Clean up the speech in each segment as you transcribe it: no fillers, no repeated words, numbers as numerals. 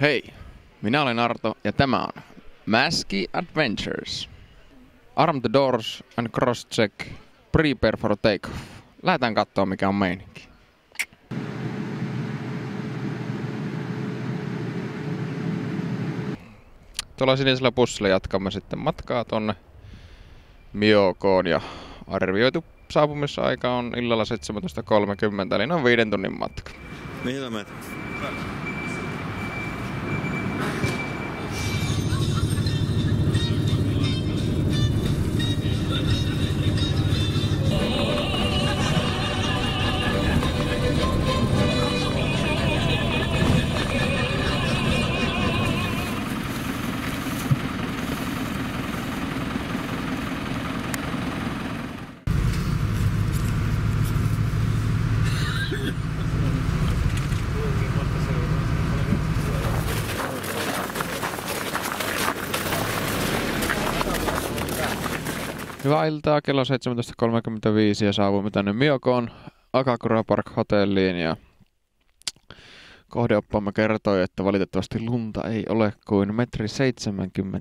Hei, minä olen Arto ja tämä on Mäski Adventures. Arm the doors and cross check. Prepare for takeoff. Lähdetään katsoa mikä on meininki. Tuolla sinisellä bussilla jatkamme sitten matkaa tonne Miokoon ja arvioitu saapumisaika on illalla 17.30 eli noin 5 tunnin matka. Mihin sä menet? Hyvää iltaa, kello on 17.35 ja saavuimme tänne Miokoon Akakura Park hotelliin ja kohdeoppaamme kertoi, että valitettavasti lunta ei ole kuin 1,70 m.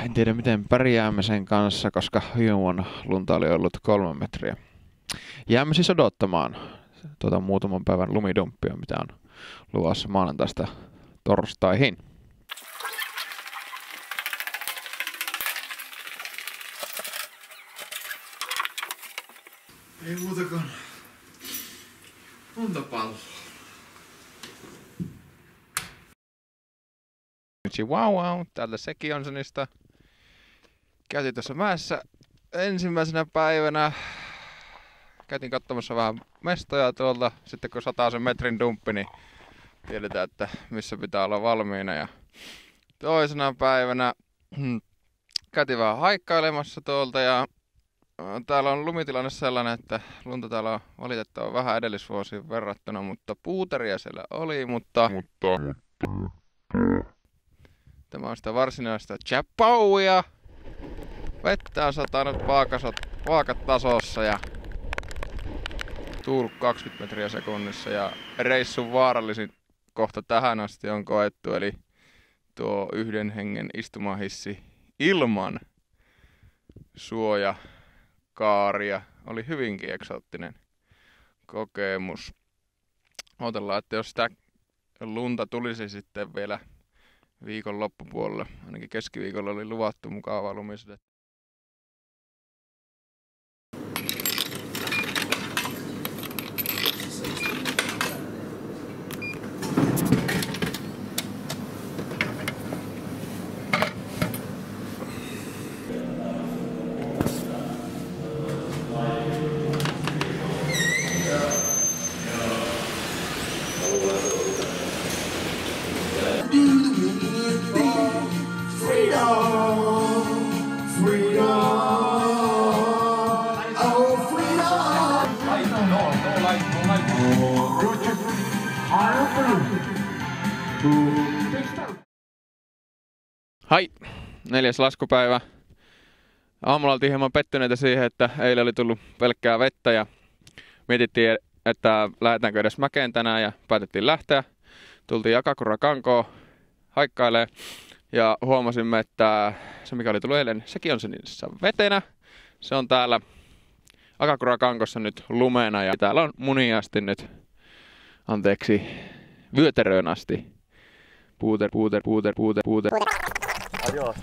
En tiedä miten pärjäämme sen kanssa, koska viime vuonna lunta oli ollut 3 metriä. Jäämme siis odottamaan muutaman päivän lumidumppia, mitä on luvassa maanantaista torstaihin. Ei muutakaan luntapalloa. Wow, täältä Sekionsonista. Käytiin tuossa mäessä ensimmäisenä päivänä. Käytiin katsomassa vähän mestoja tuolta. Sitten kun 100 metrin dumppi, niin tiedetään, että missä pitää olla valmiina. Ja toisena päivänä käytiin vähän haikkailemassa tuolta ja täällä on lumitilanne sellainen, että lunta täällä on valitettavan vähän edellisvuosiin verrattuna, mutta puuteria siellä oli, mutta tämä on sitä varsinaista chappauia. Vettä on satanut vaakat tasossa ja tuullut 20 metriä sekunnissa ja reissun vaarallisin kohta tähän asti on koettu, eli tuo 1 hengen istumahissi ilman suojakaaria. Oli hyvinkin eksoottinen kokemus. Odotellaan, että jos sitä lunta tulisi sitten vielä viikon loppupuolella, ainakin keskiviikolla oli luvattu mukavaa lumisadetta. Hai! 4. laskupäivä. Aamulla oltiin hieman pettyneitä siihen, että eilen oli tullut pelkkää vettä ja mietittiin, että lähdetäänkö edes mäkeen tänään ja päätettiin lähteä. Tultiin Akakura Kankoon haikkailemaan ja huomasimme, että se mikä oli tullut eilen, sekin on niissä vetenä. Se on täällä Akakura Kankossa nyt lumena ja täällä on muniasti nyt, vyötäröön asti. Puuter. Ajoa.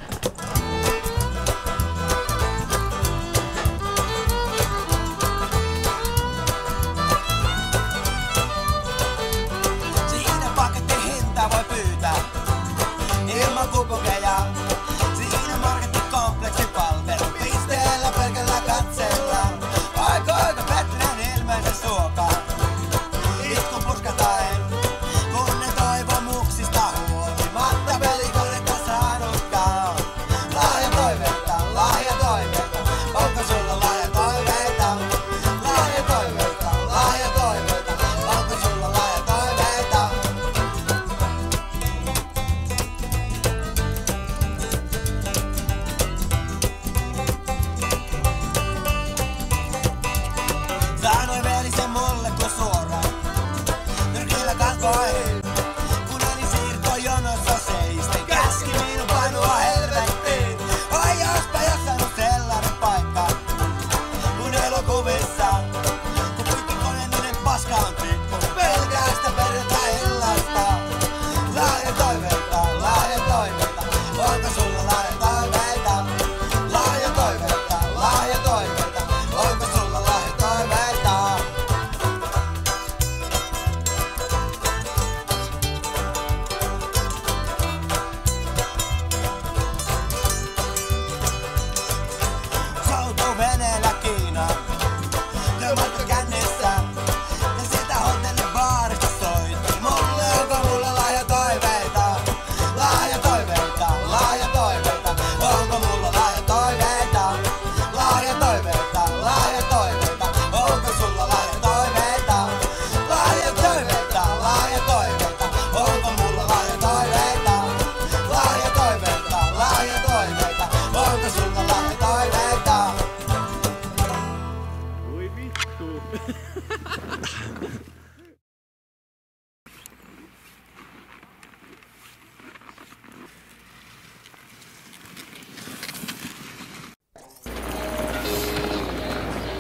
Siinä paketin hinta voi pyytää ilman kupokeja. Siinä markettikompleksi palvelupisteellä pelkällä katsella. Aikoiko Petren ilmeensä suokaan? Itku puskataen, kun ne toivomuksista huolimatta pelikonetta saanutkaan. Lahja toiveita, onko sulla lahja toiveita? Lahja toiveita, onko sulla lahja toiveita?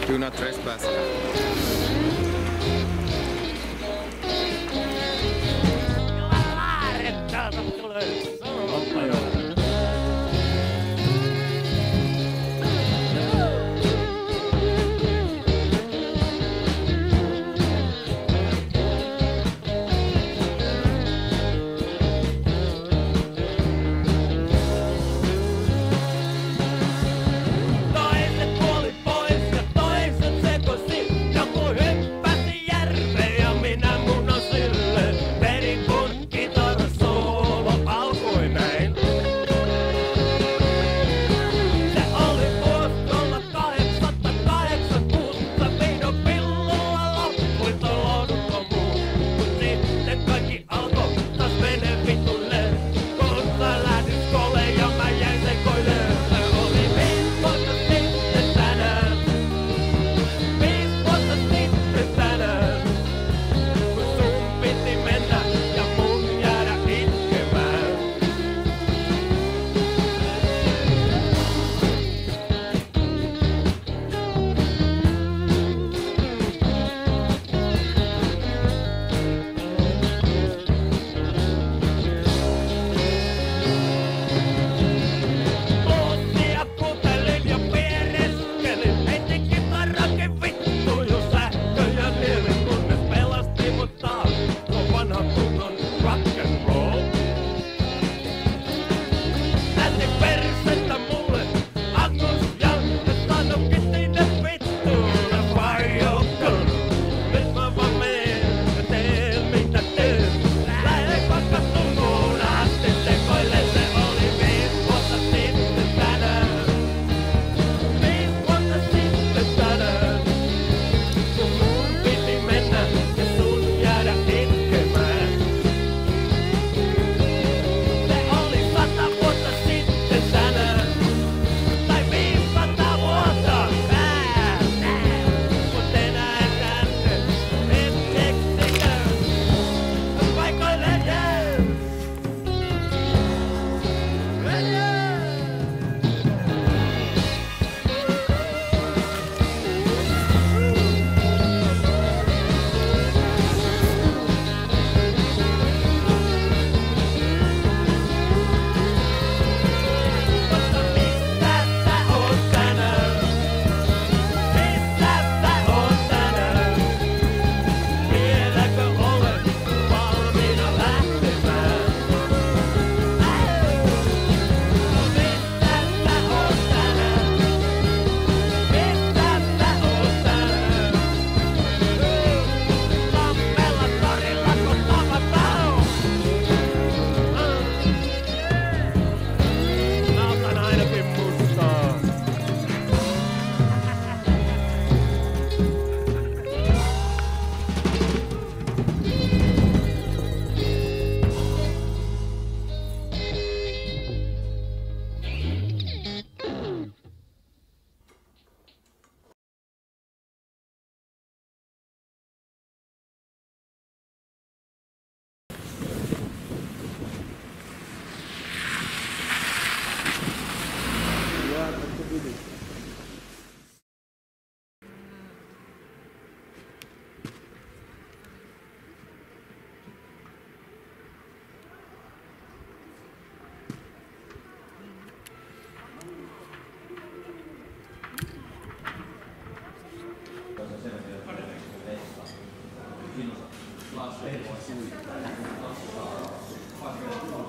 Do not trespass.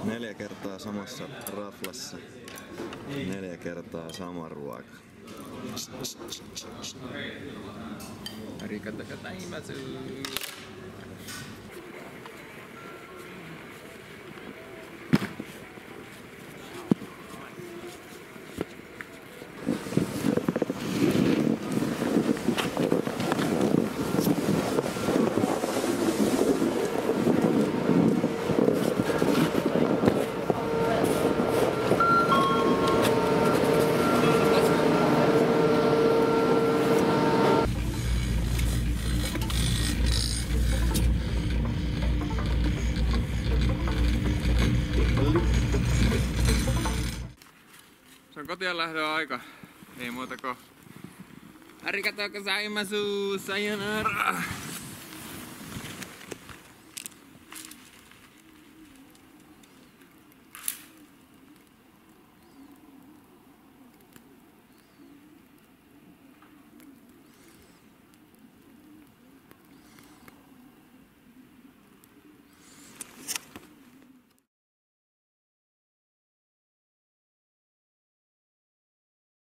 Neljä kertaa samassa raflassa, 4 kertaa sama ruoka. Arigatou gozaimasu. Se on kotiin lähdön aika. Ei muuta kuin Arigatou gozaimasu. Sayonara.